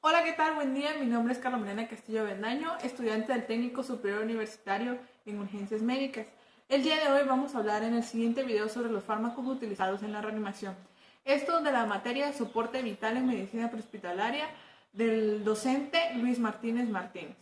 Hola, ¿qué tal? Buen día. Mi nombre es Carolina Castillo Bendaño, estudiante del Técnico Superior Universitario en Urgencias Médicas. El día de hoy vamos a hablar en el siguiente video sobre los fármacos utilizados en la reanimación. Esto de la materia de soporte vital en medicina prehospitalaria del docente Luis Martínez Martínez.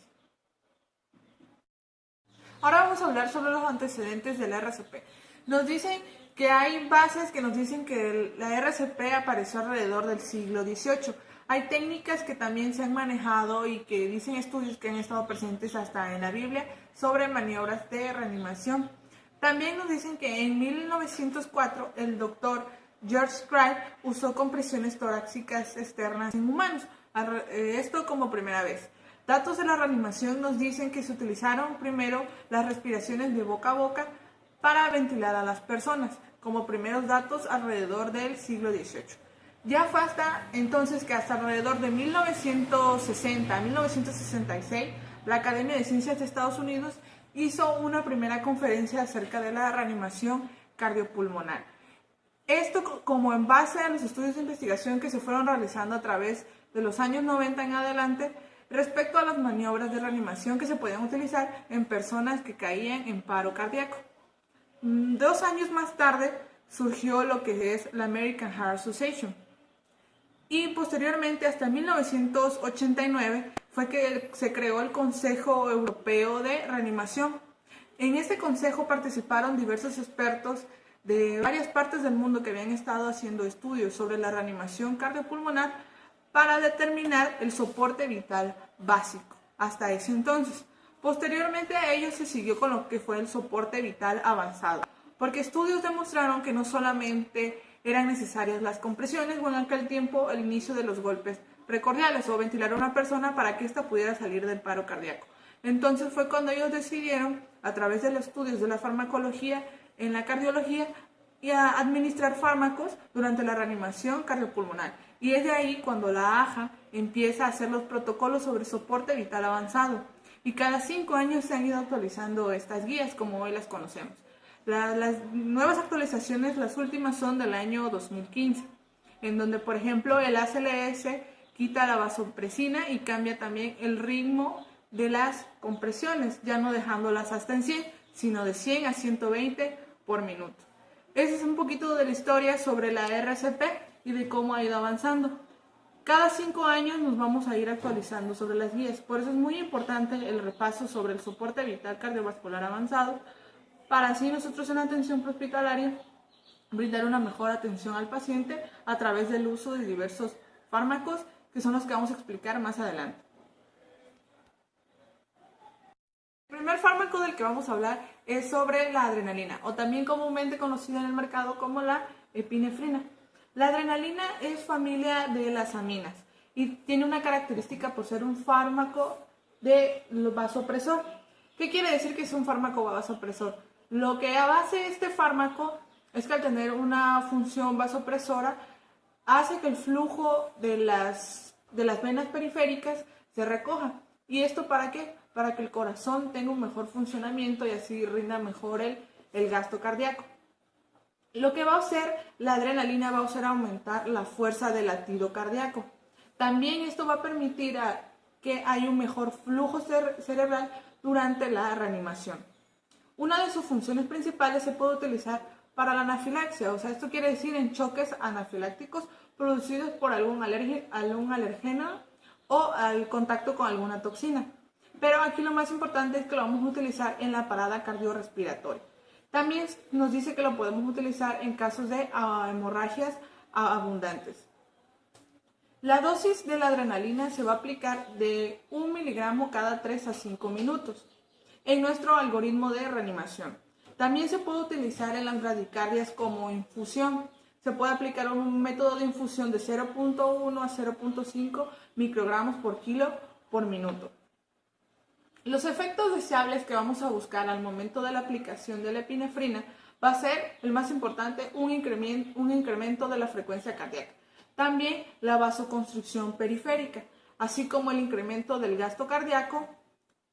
Ahora vamos a hablar sobre los antecedentes del RCP. Nos dicen que hay bases que nos dicen que la RCP apareció alrededor del siglo XVIII. Hay técnicas que también se han manejado y que dicen estudios que han estado presentes hasta en la Biblia sobre maniobras de reanimación. También nos dicen que en 1904 el doctor George Craig usó compresiones torácicas externas en humanos, esto como primera vez. Datos de la reanimación nos dicen que se utilizaron primero las respiraciones de boca a boca para ventilar a las personas, como primeros datos alrededor del siglo XVIII. Ya fue hasta entonces que hasta alrededor de 1960 a 1966, la Academia de Ciencias de Estados Unidos hizo una primera conferencia acerca de la reanimación cardiopulmonar. Esto como en base a los estudios de investigación que se fueron realizando a través de los años 90 en adelante, respecto a las maniobras de reanimación que se podían utilizar en personas que caían en paro cardíaco. 2 años más tarde surgió lo que es la American Heart Association. Y posteriormente, hasta 1989, fue que se creó el Consejo Europeo de Reanimación. En este consejo participaron diversos expertos de varias partes del mundo que habían estado haciendo estudios sobre la reanimación cardiopulmonar para determinar el soporte vital básico hasta ese entonces. Posteriormente a ello se siguió con lo que fue el soporte vital avanzado, porque estudios demostraron que no solamente eran necesarias las compresiones o en aquel tiempo el inicio de los golpes precordiales o ventilar a una persona para que ésta pudiera salir del paro cardíaco. Entonces fue cuando ellos decidieron, a través de los estudios de la farmacología en la cardiología, y a administrar fármacos durante la reanimación cardiopulmonar. Y es de ahí cuando la AHA empieza a hacer los protocolos sobre soporte vital avanzado. Y cada 5 años se han ido actualizando estas guías como hoy las conocemos. Las nuevas actualizaciones, las últimas son del año 2015, en donde por ejemplo el ACLS quita la vasopresina y cambia también el ritmo de las compresiones, ya no dejándolas hasta en 100, sino de 100 a 120 por minuto. Esa es un poquito de la historia sobre la RCP y de cómo ha ido avanzando. Cada 5 años nos vamos a ir actualizando sobre las guías, por eso es muy importante el repaso sobre el soporte vital cardiovascular avanzado, para así nosotros en la atención prehospitalaria brindar una mejor atención al paciente a través del uso de diversos fármacos que son los que vamos a explicar más adelante. El primer fármaco del que vamos a hablar es sobre la adrenalina, o también comúnmente conocida en el mercado como la epinefrina. La adrenalina es familia de las aminas y tiene una característica por ser un fármaco de vasopresor. ¿Qué quiere decir que es un fármaco vasopresor? Lo que hace este fármaco es que al tener una función vasopresora hace que el flujo de las venas periféricas se recoja. ¿Y esto para qué? Para que el corazón tenga un mejor funcionamiento y así rinda mejor el gasto cardíaco. Lo que va a hacer la adrenalina va a hacer aumentar la fuerza del latido cardíaco. También esto va a permitir que haya un mejor flujo cerebral durante la reanimación. Una de sus funciones principales se puede utilizar para la anafilaxia, o sea, esto quiere decir en choques anafilácticos producidos por algún alergeno o al contacto con alguna toxina. Pero aquí lo más importante es que lo vamos a utilizar en la parada cardiorrespiratoria. También nos dice que lo podemos utilizar en casos de hemorragias abundantes. La dosis de la adrenalina se va a aplicar de 1 miligramo cada 3 a 5 minutos en nuestro algoritmo de reanimación. También se puede utilizar en las bradicardias como infusión. Se puede aplicar un método de infusión de 0.1 a 0.5 microgramos por kilo por minuto. Los efectos deseables que vamos a buscar al momento de la aplicación de la epinefrina va a ser, el más importante, un incremento de la frecuencia cardíaca. También la vasoconstricción periférica, así como el incremento del gasto cardíaco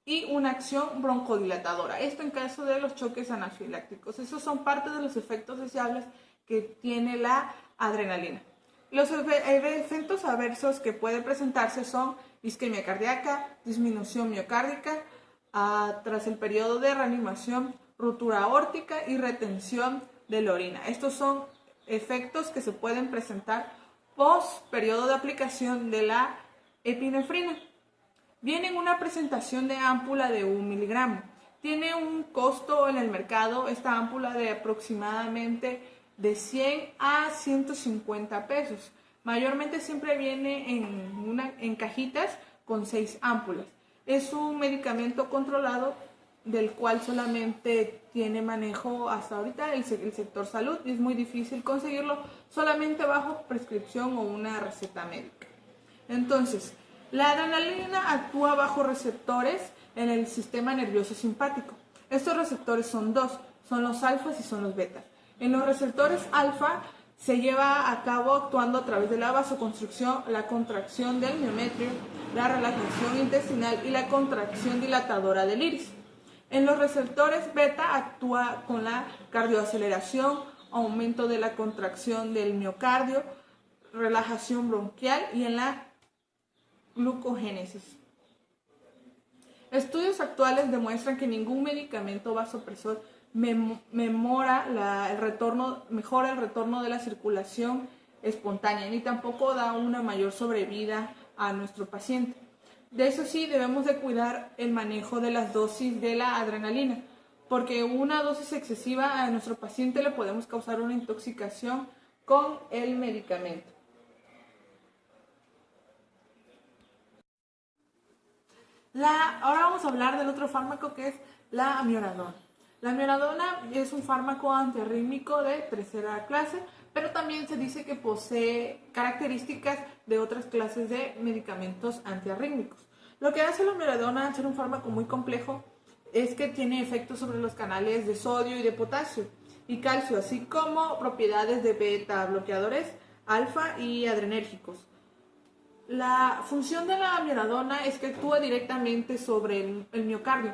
y una acción broncodilatadora. Esto en caso de los choques anafilácticos. Esos son parte de los efectos deseables que tiene la adrenalina. Los efectos adversos que pueden presentarse son isquemia cardíaca, disminución miocárdica tras el periodo de reanimación, ruptura aórtica y retención de la orina. Estos son efectos que se pueden presentar post periodo de aplicación de la epinefrina. Viene en una presentación de ámpula de 1 miligramo. Tiene un costo en el mercado esta ámpula de aproximadamente de 100 a 150 pesos. Mayormente siempre viene en cajitas con 6 ámpulas. Es un medicamento controlado del cual solamente tiene manejo hasta ahorita el sector salud y es muy difícil conseguirlo solamente bajo prescripción o una receta médica. Entonces, la adrenalina actúa bajo receptores en el sistema nervioso simpático. Estos receptores son dos, son los alfas y son los betas. En los receptores alfa se lleva a cabo actuando a través de la vasoconstricción, la contracción del miometrio, la relajación intestinal y la contracción dilatadora del iris. En los receptores beta actúa con la cardioaceleración, aumento de la contracción del miocardio, relajación bronquial y en la glucogénesis. Estudios actuales demuestran que ningún medicamento vasopresor mejora el retorno de la circulación espontánea, ni tampoco da una mayor sobrevida a nuestro paciente. De eso sí, debemos de cuidar el manejo de las dosis de la adrenalina, porque una dosis excesiva a nuestro paciente le podemos causar una intoxicación con el medicamento. Ahora vamos a hablar del otro fármaco que es la amiodarona. La amiodarona es un fármaco antiarrítmico de tercera clase, pero también se dice que posee características de otras clases de medicamentos antiarrítmicos. Lo que hace la amiodarona al ser un fármaco muy complejo es que tiene efectos sobre los canales de sodio y de potasio y calcio, así como propiedades de beta bloqueadores, alfa y adrenérgicos. La función de la amiodarona es que actúa directamente sobre el miocardio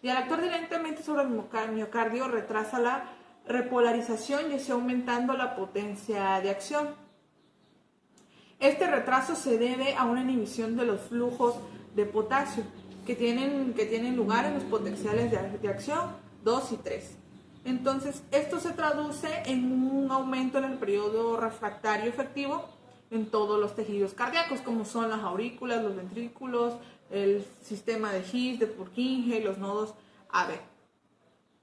y al actuar directamente sobre el miocardio retrasa la repolarización y así aumentando la potencia de acción. Este retraso se debe a una inhibición de los flujos de potasio que tienen lugar en los potenciales de acción 2 y 3. Entonces, esto se traduce en un aumento en el periodo refractario efectivo en todos los tejidos cardíacos, como son las aurículas, los ventrículos, el sistema de His, de Purkinje, los nodos AB.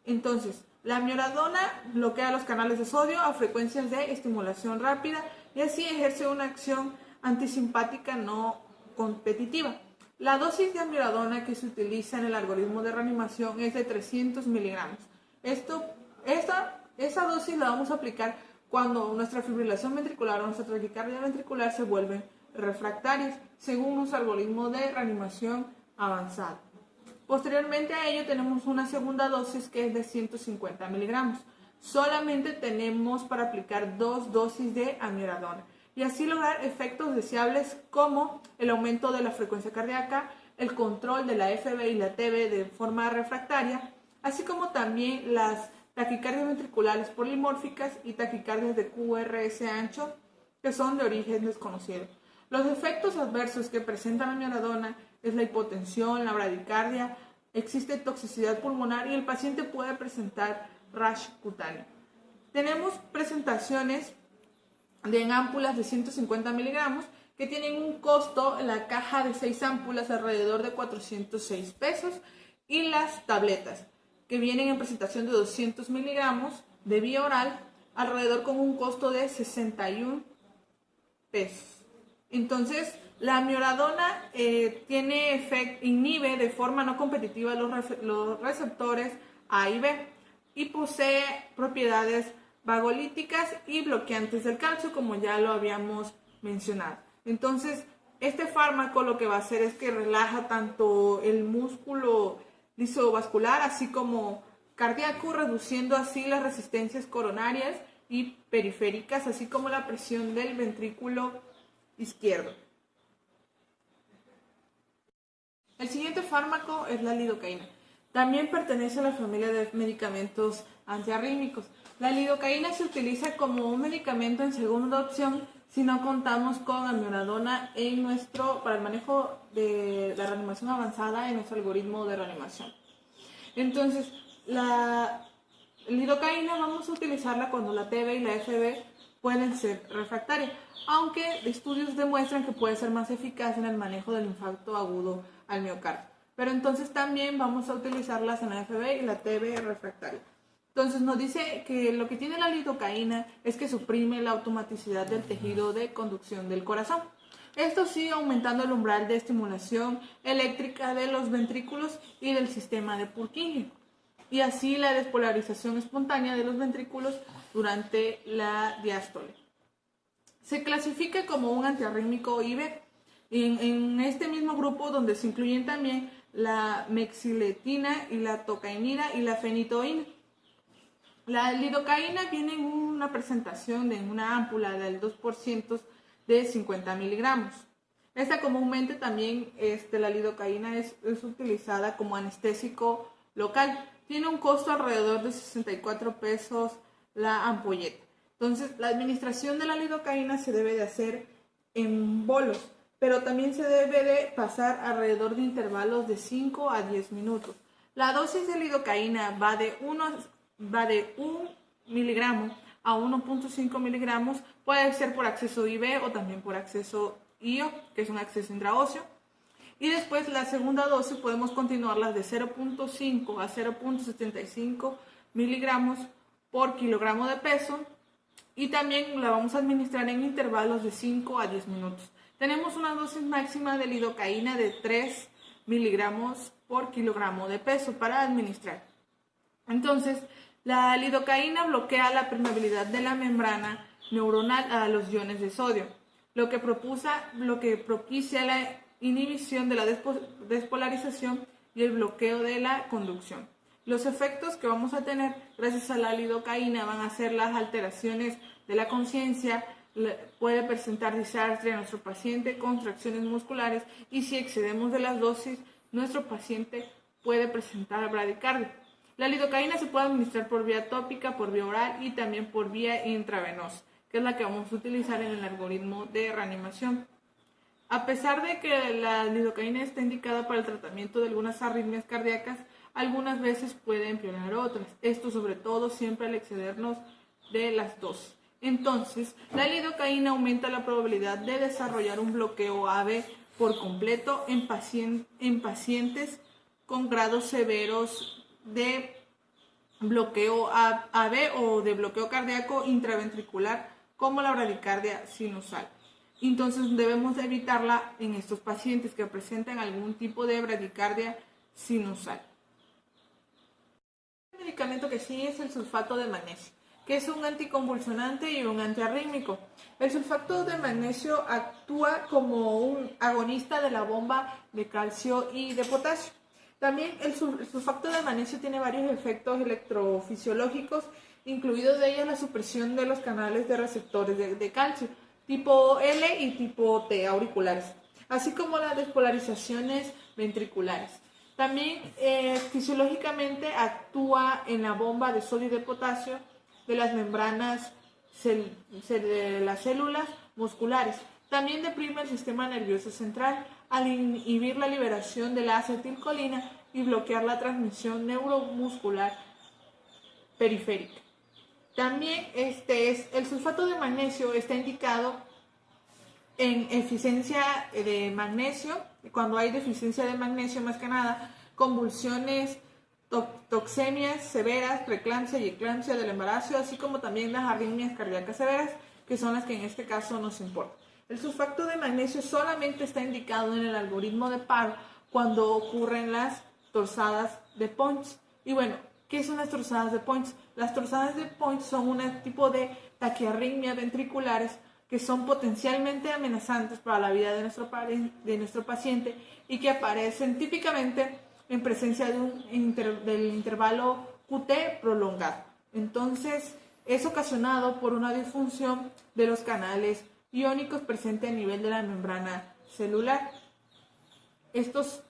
Entonces, la amiodarona bloquea los canales de sodio a frecuencias de estimulación rápida y así ejerce una acción antisimpática no competitiva. La dosis de amiodarona que se utiliza en el algoritmo de reanimación es de 300 miligramos. Esa dosis la vamos a aplicar cuando nuestra fibrilación ventricular o nuestra taquicardia ventricular se vuelven refractarias, según nuestro algoritmo de reanimación avanzado. Posteriormente a ello tenemos una segunda dosis que es de 150 miligramos. Solamente tenemos para aplicar 2 dosis de amiodarona y así lograr efectos deseables como el aumento de la frecuencia cardíaca, el control de la FB y la TB de forma refractaria, así como también las taquicardias ventriculares polimórficas y taquicardias de QRS ancho que son de origen desconocido. Los efectos adversos que presenta la amiodarona es la hipotensión, la bradicardia, existe toxicidad pulmonar y el paciente puede presentar rash cutáneo. Tenemos presentaciones en ámpulas de 150 miligramos que tienen un costo en la caja de 6 ámpulas alrededor de 406 pesos y las tabletas que vienen en presentación de 200 miligramos de vía oral alrededor con un costo de 61 pesos. Entonces, la amiodarona inhibe de forma no competitiva los receptores A y B y posee propiedades vagolíticas y bloqueantes del calcio, como ya lo habíamos mencionado. Entonces, este fármaco lo que va a hacer es que relaja tanto el músculo lisovascular, así como cardíaco, reduciendo así las resistencias coronarias y periféricas, así como la presión del ventrículo izquierdo. El siguiente fármaco es la lidocaína. También pertenece a la familia de medicamentos antiarrítmicos. La lidocaína se utiliza como un medicamento en segunda opción si no contamos con amioradona para el manejo de la reanimación avanzada en nuestro algoritmo de reanimación. Entonces, la lidocaína vamos a utilizarla cuando la TB y la FB pueden ser refractarias, aunque estudios demuestran que puede ser más eficaz en el manejo del infarto agudo al miocardio. Pero entonces también vamos a utilizarlas en la FB y la TB refractaria. Entonces nos dice que lo que tiene la lidocaína es que suprime la automaticidad del tejido de conducción del corazón. Esto sí, aumentando el umbral de estimulación eléctrica de los ventrículos y del sistema de Purkinje, y así la despolarización espontánea de los ventrículos durante la diástole. Se clasifica como un antiarrítmico IV. En este mismo grupo donde se incluyen también la mexiletina y la tocainina y la fenitoína. La lidocaína viene en una presentación de una ámpula del 2% de 50 miligramos. Esta comúnmente también, la lidocaína es utilizada como anestésico local. Tiene un costo alrededor de 64 pesos la ampolleta. Entonces, la administración de la lidocaína se debe de hacer en bolos, pero también se debe de pasar alrededor de intervalos de 5 a 10 minutos. La dosis de lidocaína va de 1 miligramo a 1.5 miligramos, puede ser por acceso IV o también por acceso IO, que es un acceso intraóseo. Y después la segunda dosis podemos continuarla de 0.5 a 0.75 miligramos por kilogramo de peso, y también la vamos a administrar en intervalos de 5 a 10 minutos. Tenemos una dosis máxima de lidocaína de 3 miligramos por kilogramo de peso para administrar. Entonces, la lidocaína bloquea la permeabilidad de la membrana neuronal a los iones de sodio, lo que propicia la inhibición de la despolarización y el bloqueo de la conducción. Los efectos que vamos a tener gracias a la lidocaína van a ser las alteraciones de la conciencia, puede presentar disartria en nuestro paciente, contracciones musculares, y si excedemos de las dosis, nuestro paciente puede presentar bradicardia. La lidocaína se puede administrar por vía tópica, por vía oral y también por vía intravenosa, que es la que vamos a utilizar en el algoritmo de reanimación. A pesar de que la lidocaína está indicada para el tratamiento de algunas arritmias cardíacas, algunas veces puede empeorar otras. Esto sobre todo siempre al excedernos de las dosis. Entonces, la lidocaína aumenta la probabilidad de desarrollar un bloqueo AV por completo en pacientes con grados severos de bloqueo AV o de bloqueo cardíaco intraventricular, como la bradicardia sinusal. Entonces debemos evitarla en estos pacientes que presentan algún tipo de bradicardia sinusal. El medicamento que sigue es el sulfato de magnesio, que es un anticonvulsionante y un antiarrítmico. El sulfato de magnesio actúa como un agonista de la bomba de calcio y de potasio. También el sulfato de magnesio tiene varios efectos electrofisiológicos, incluido de ellos la supresión de los canales de receptores de calcio, tipo L y tipo T auriculares, así como las despolarizaciones ventriculares. También fisiológicamente actúa en la bomba de sodio y de potasio de las membranas de las células musculares. También deprime el sistema nervioso central al inhibir la liberación de la acetilcolina y bloquear la transmisión neuromuscular periférica. También el sulfato de magnesio está indicado en deficiencia de magnesio, cuando hay deficiencia de magnesio más que nada, convulsiones, toxemias severas, preeclampsia y eclampsia del embarazo, así como también las arritmias cardíacas severas, que son las que en este caso nos importan. El sulfato de magnesio solamente está indicado en el algoritmo de paro cuando ocurren las torsadas de Points. Y bueno, ¿qué son las torsadas de Points? Las torsadas de Points son un tipo de taquiarritmias ventriculares que son potencialmente amenazantes para la vida de nuestro paciente y que aparecen típicamente en presencia del intervalo QT prolongado. Entonces, es ocasionado por una disfunción de los canales iónicos presente a nivel de la membrana celular. Estos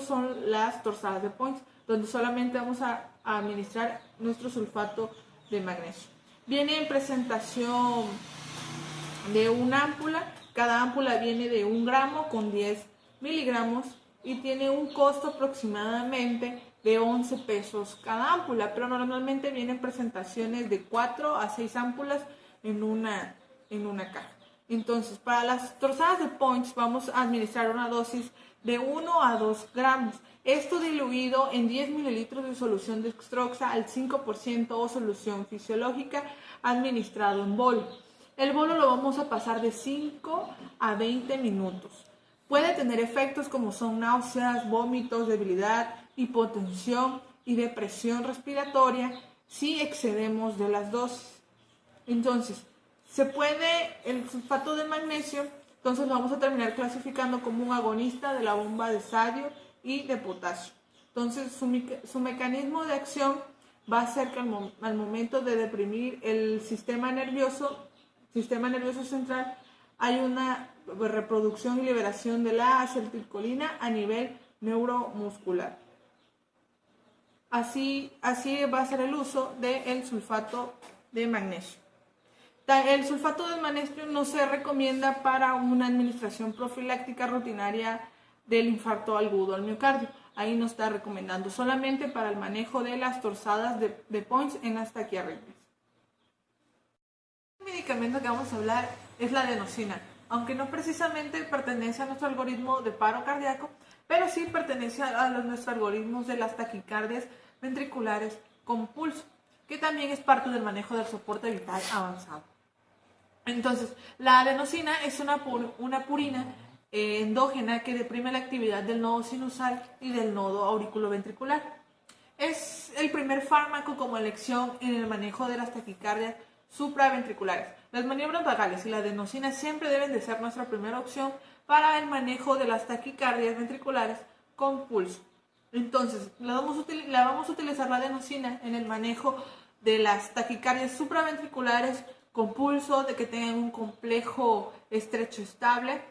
son las torsadas de Points, donde solamente vamos a administrar nuestro sulfato de magnesio. Viene en presentación de una ámpula. Cada ámpula viene de 1 gramo con 10 miligramos y tiene un costo aproximadamente de 11 pesos cada ámpula, pero normalmente vienen presentaciones de 4 a 6 ámpulas en una caja. Entonces, para las tostadas de Punch vamos a administrar una dosis de 1 a 2 gramos. Esto diluido en 10 mililitros de solución de dextroxa al 5% o solución fisiológica administrado en bol. El bolo lo vamos a pasar de 5 a 20 minutos. Puede tener efectos como son náuseas, vómitos, debilidad, hipotensión y depresión respiratoria si excedemos de las dosis. Entonces, el sulfato de magnesio, entonces lo vamos a terminar clasificando como un agonista de la bomba de sodio y de potasio. Entonces, su mecanismo de acción va a ser que al momento de deprimir el sistema nervioso central, hay una reproducción y liberación de la acetilcolina a nivel neuromuscular. Así va a ser el uso del sulfato de magnesio. El sulfato de magnesio no se recomienda para una administración profiláctica rutinaria del infarto agudo al miocardio. Ahí no está recomendando, solamente para el manejo de las torsadas de Punch en las taquiarritmias. El medicamento que vamos a hablar es la adenosina, aunque no precisamente pertenece a nuestro algoritmo de paro cardíaco, pero sí pertenece a nuestros algoritmos de las taquicardias ventriculares con pulso, que también es parte del manejo del soporte vital avanzado. Entonces, la adenosina es una purina endógena que deprime la actividad del nodo sinusal y del nodo auriculoventricular. Es el primer fármaco como elección en el manejo de las taquicardias supraventriculares. Las maniobras vagales y la adenosina siempre deben de ser nuestra primera opción para el manejo de las taquicardias ventriculares con pulso. Entonces, vamos a utilizar la adenosina en el manejo de las taquicardias supraventriculares con pulso, de que tengan un complejo estrecho estable,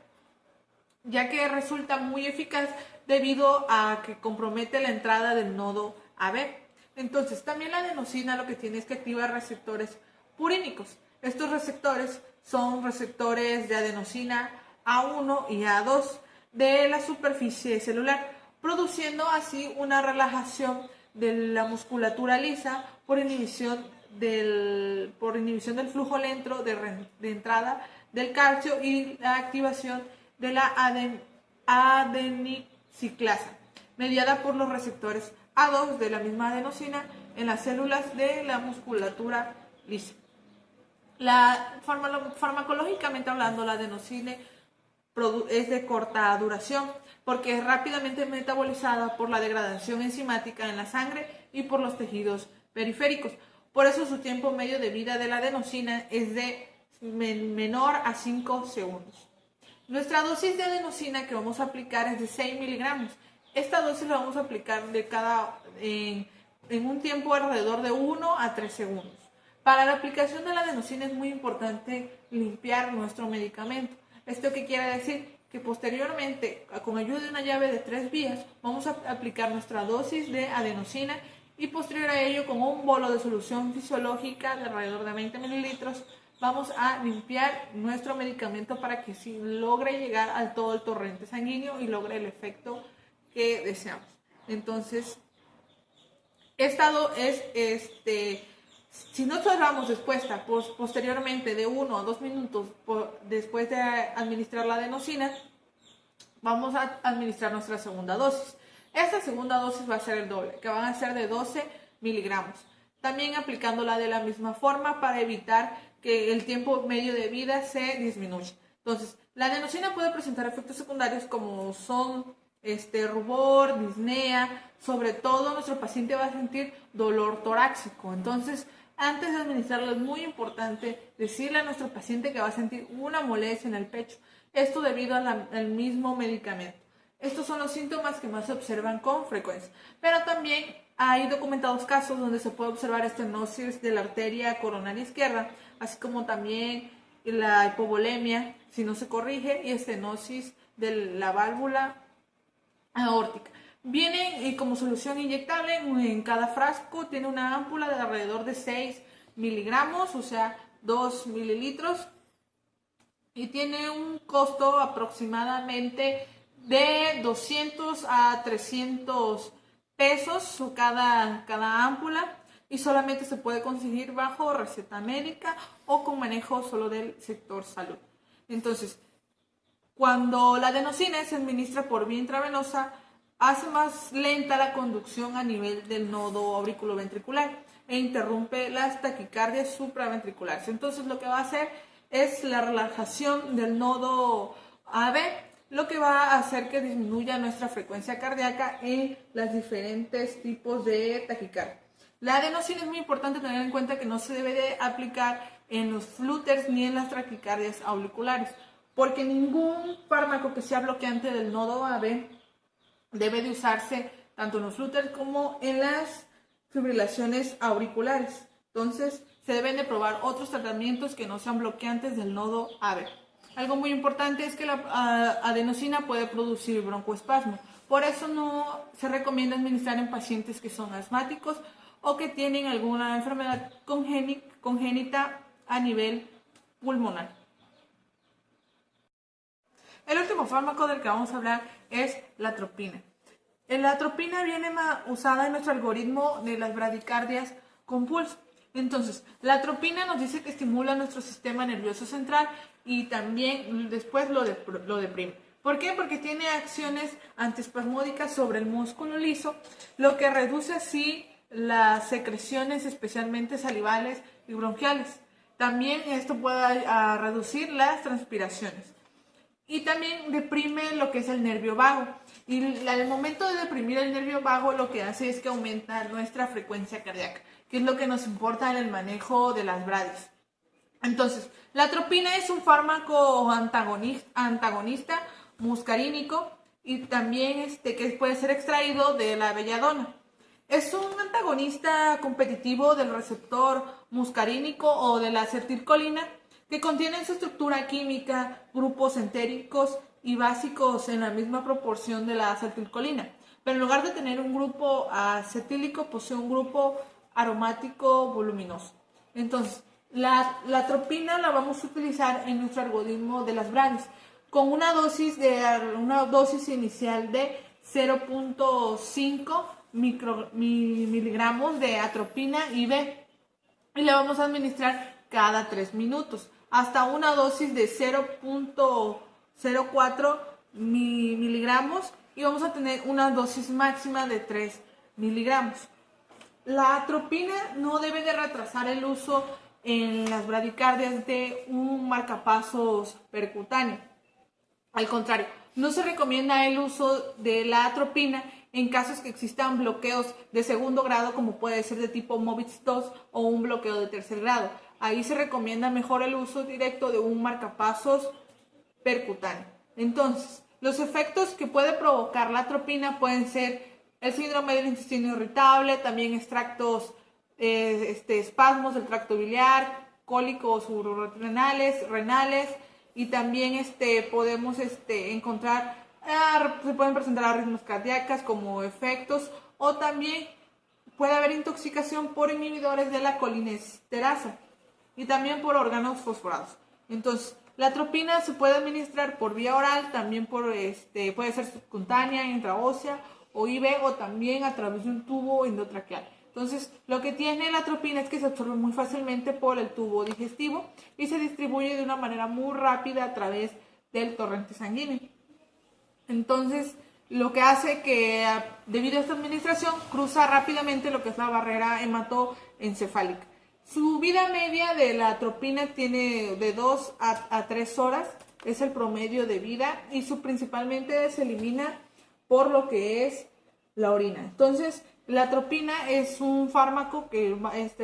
ya que resulta muy eficaz debido a que compromete la entrada del nodo AB. Entonces, también la adenosina lo que tiene es que activa receptores purínicos. Estos receptores son receptores de adenosina A1 y A2 de la superficie celular, produciendo así una relajación de la musculatura lisa por inhibición del flujo lento de entrada del calcio y la activación de la adeniciclasa, mediada por los receptores A2 de la misma adenosina en las células de la musculatura lisa. Farmacológicamente hablando, la adenosina es de corta duración porque es rápidamente metabolizada por la degradación enzimática en la sangre y por los tejidos periféricos. Por eso su tiempo medio de vida de la adenosina es de menor a 5 segundos. Nuestra dosis de adenosina que vamos a aplicar es de 6 miligramos. Esta dosis la vamos a aplicar en un tiempo alrededor de 1 a 3 segundos. Para la aplicación de la adenosina es muy importante limpiar nuestro medicamento. ¿Esto qué quiere decir? Que posteriormente, con ayuda de una llave de 3 vías, vamos a aplicar nuestra dosis de adenosina y posterior a ello, con un bolo de solución fisiológica de alrededor de 20 mililitros, vamos a limpiar nuestro medicamento para que sí logre llegar a todo el torrente sanguíneo y logre el efecto que deseamos. Entonces, si nosotros vamos posteriormente de 1 a 2 minutos después de administrar la adenosina, vamos a administrar nuestra segunda dosis. Esta segunda dosis va a ser el doble, que van a ser de 12 miligramos. También aplicándola de la misma forma para evitar que el tiempo medio de vida se disminuya. Entonces, la adenosina puede presentar efectos secundarios como son rubor, disnea. Sobre todo, nuestro paciente va a sentir dolor torácico. Entonces, antes de administrarlo es muy importante decirle a nuestro paciente que va a sentir una molestia en el pecho. Esto debido al mismo medicamento. Estos son los síntomas que más se observan con frecuencia. Pero también hay documentados casos donde se puede observar estenosis de la arteria coronaria izquierda, así como también la hipovolemia, si no se corrige, y estenosis de la válvula aórtica. Vienen como solución inyectable en cada frasco, tiene una ámpula de alrededor de 6 miligramos, o sea, 2 mililitros. y tiene un costo aproximadamente de 200 a 300 pesos cada ámpula, y solamente se puede conseguir bajo receta médica o con manejo solo del sector salud. Entonces, cuando la adenosina se administra por vía intravenosa, hace más lenta la conducción a nivel del nodo auriculoventricular e interrumpe las taquicardias supraventriculares. Entonces, lo que va a hacer es la relajación del nodo AB, lo que va a hacer que disminuya nuestra frecuencia cardíaca en los diferentes tipos de taquicardia. La adenosina es muy importante tener en cuenta que no se debe de aplicar en los flúteres ni en las taquicardias auriculares, porque ningún fármaco que sea bloqueante del nodo AB debe de usarse tanto en los flúteres como en las fibrilaciones auriculares. Entonces, se deben de probar otros tratamientos que no sean bloqueantes del nodo AB. Algo muy importante es que la adenosina puede producir broncoespasmo. Por eso no se recomienda administrar en pacientes que son asmáticos o que tienen alguna enfermedad congénita a nivel pulmonar. El último fármaco del que vamos a hablar es la atropina. La atropina viene usada en nuestro algoritmo de las bradicardias con pulso. Entonces, la atropina nos dice que estimula nuestro sistema nervioso central y también después lo deprime. ¿Por qué? Porque tiene acciones antiespasmódicas sobre el músculo liso, lo que reduce así las secreciones, especialmente salivales y bronquiales. También esto puede reducir las transpiraciones. Y también deprime lo que es el nervio vago. Y al momento de deprimir el nervio vago, lo que hace es que aumenta nuestra frecuencia cardíaca, que es lo que nos importa en el manejo de las bradies. Entonces, la atropina es un fármaco antagonista muscarínico y también que puede ser extraído de la belladona. Es un antagonista competitivo del receptor muscarínico o de la acetilcolina, que contiene en su estructura química grupos entéricos y básicos en la misma proporción de la acetilcolina. Pero en lugar de tener un grupo acetílico, posee un grupo aromático voluminoso. Entonces, la atropina la vamos a utilizar en nuestro algoritmo de las bradies con una dosis inicial de 0.5 miligramos de atropina IV, y le vamos a administrar cada 3 minutos hasta una dosis de 0.04 miligramos, y vamos a tener una dosis máxima de 3 miligramos. La atropina no debe de retrasar el uso en las bradicardias de un marcapasos percutáneo. Al contrario, no se recomienda el uso de la atropina en casos que existan bloqueos de segundo grado, como puede ser de tipo MOVIX 2 o un bloqueo de tercer grado. Ahí se recomienda mejor el uso directo de un marcapasos percutáneo. Entonces, los efectos que puede provocar la atropina pueden ser el síndrome del intestino irritable, también espasmos del tracto biliar, cólicos renales, y también podemos encontrar, se pueden presentar arritmias cardíacas como efectos, o también puede haber intoxicación por inhibidores de la colinesterasa y también por órganos fosforados. Entonces, la atropina se puede administrar por vía oral, también puede ser subcutánea, intraósea o IV, o también a través de un tubo endotraqueal. Entonces, lo que tiene la atropina es que se absorbe muy fácilmente por el tubo digestivo y se distribuye de una manera muy rápida a través del torrente sanguíneo. Entonces, lo que hace que, debido a esta administración, cruza rápidamente lo que es la barrera hematoencefálica. Su vida media de la atropina tiene de 2 a 3 horas, es el promedio de vida, y principalmente se elimina por lo que es la orina. Entonces, la atropina es un fármaco que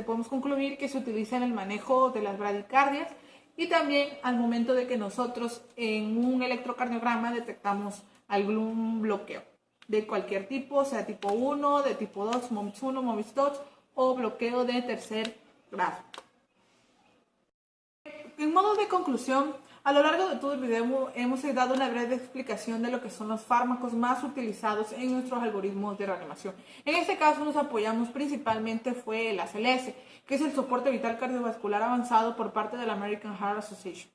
podemos concluir que se utiliza en el manejo de las bradicardias y también al momento de que nosotros en un electrocardiograma detectamos algún bloqueo de cualquier tipo, sea tipo 1, de tipo 2, MOVIX 1, MOVIX 2 o bloqueo de tercer grado. En modo de conclusión, a lo largo de todo el video hemos dado una breve explicación de lo que son los fármacos más utilizados en nuestros algoritmos de reanimación. En este caso nos apoyamos principalmente fue el ACLS, que es el soporte vital cardiovascular avanzado por parte de la American Heart Association.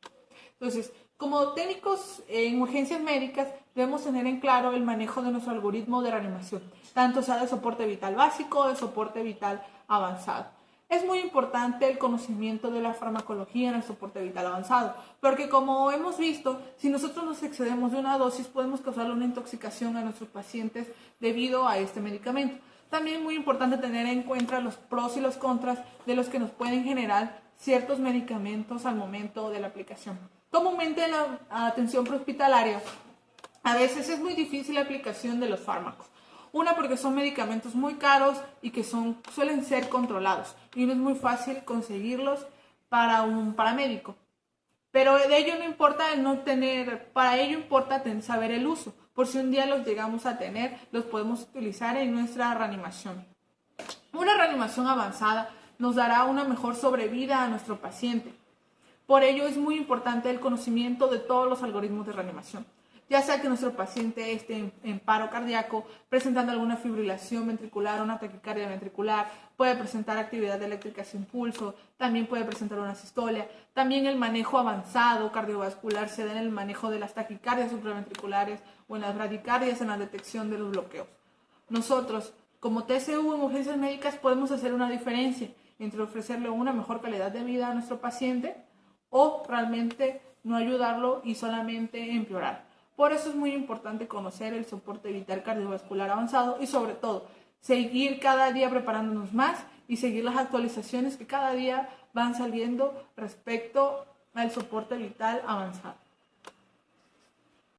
Entonces, como técnicos en urgencias médicas, debemos tener en claro el manejo de nuestro algoritmo de reanimación, tanto sea de soporte vital básico o de soporte vital avanzado. Es muy importante el conocimiento de la farmacología en el soporte vital avanzado, porque como hemos visto, si nosotros nos excedemos de una dosis, podemos causarle una intoxicación a nuestros pacientes debido a este medicamento. También es muy importante tener en cuenta los pros y los contras de los que nos pueden generar ciertos medicamentos al momento de la aplicación. Comúnmente en la atención prehospitalaria, a veces es muy difícil la aplicación de los fármacos. Una, porque son medicamentos muy caros y que suelen ser controlados y no es muy fácil conseguirlos para un paramédico. Pero de ello no importa el no tener, para ello importa saber el uso. Por si un día los llegamos a tener, los podemos utilizar en nuestra reanimación. Una reanimación avanzada nos dará una mejor sobrevida a nuestro paciente. Por ello es muy importante el conocimiento de todos los algoritmos de reanimación. Ya sea que nuestro paciente esté en paro cardíaco, presentando alguna fibrilación ventricular o una taquicardia ventricular, puede presentar actividad eléctrica sin pulso, también puede presentar una sistolia. También el manejo avanzado cardiovascular se da en el manejo de las taquicardias supraventriculares o en las bradicardias en la detección de los bloqueos. Nosotros, como TCU en urgencias médicas, podemos hacer una diferencia entre ofrecerle una mejor calidad de vida a nuestro paciente o realmente no ayudarlo y solamente empeorar. Por eso es muy importante conocer el soporte vital cardiovascular avanzado y sobre todo seguir cada día preparándonos más y seguir las actualizaciones que cada día van saliendo respecto al soporte vital avanzado.